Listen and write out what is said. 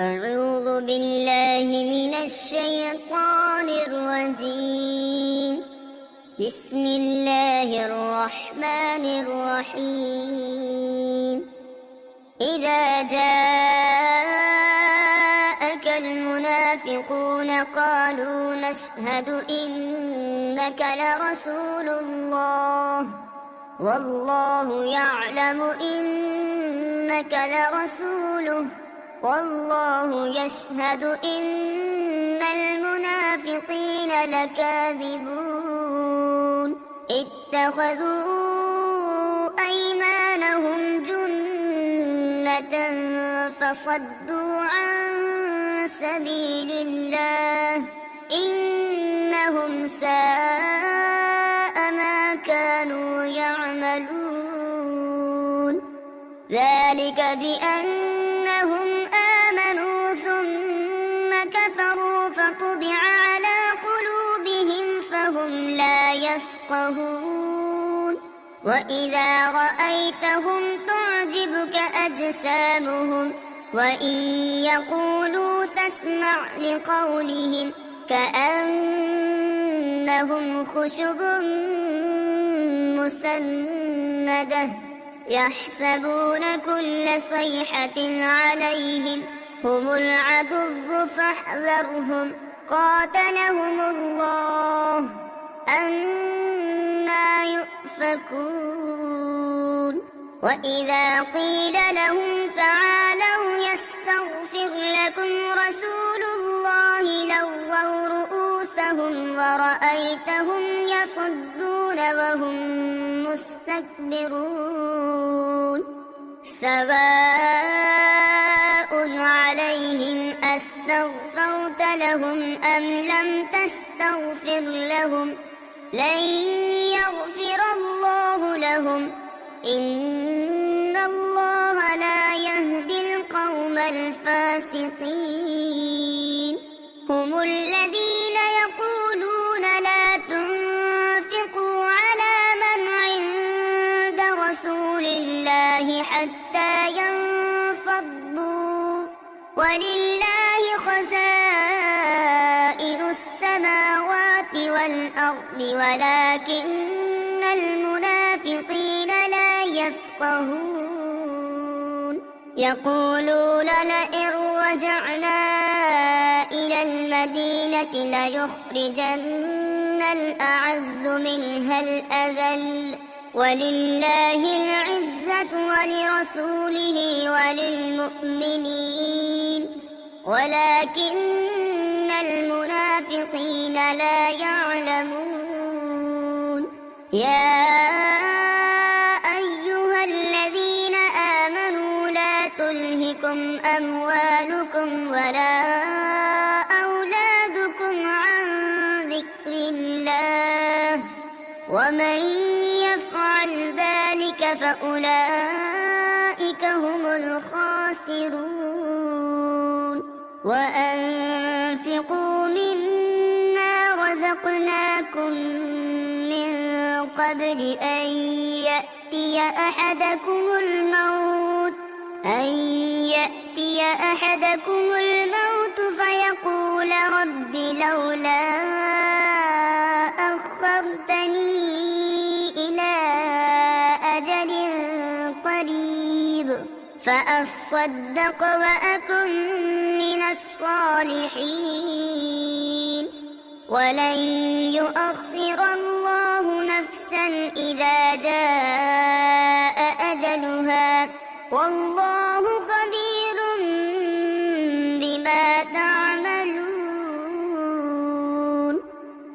أعوذ بالله من الشيطان الرجيم. بسم الله الرحمن الرحيم. إذا جاءك المنافقون قالوا نشهد إنك لرسول الله والله يعلم إنك لرسوله والله يشهد إن المنافقين لكاذبون. اتخذوا أيمانهم جنة فصدوا عن سبيل الله إنهم ساء ما كانوا يعملون. ذلك بأنهم آمنوا ثم كفروا فطبع على قلوبهم فهم لا يفقهون. وإذا رأيتهم تعجبك أجسامهم وإن يقولوا تسمع لقولهم كأنهم خشب مسندة يحسبون كل صيحة عليهم هم العدو فاحذرهم قاتلهم الله أنى يؤفكون. وإذا قيل لهم تعالوا يستغفر لكم رسول الله لووا رؤوسهم ورأيتهم يصدون وهم مستكبرون. سواء عليهم أستغفرت لهم أم لم تستغفر لهم لن يغفر الله لهم إن الله لا يهدي القوم الفاسقين. هم الذين يقولون لا تنفقوا على من عند رسول الله حتى ينفضوا ولله خزائن السماوات والأرض ولكن المنافقين لا يفقهون. يقولون لئن رجعنا إلى المدينة ليخرجن الأعز منها الأذل ولله العزة ولرسوله وللمؤمنين ولكن المنافقين لا يعلمون. يا أيها الذين آمنوا لا تلهكم أموالكم ولا أولادكم عن ذكر الله ومن يفعل ذلك فأولئك هم الخاسرون. وأنفقوا مما رزقناكم من قبل أن يأتي أحدكم الموت فيقول رب لولا أخرتني إلى أجل قريب فأصدق وأكن من الصالحين ولن يؤخر الله نفسا إذا جاء أجلها والله خبير بما تعملون.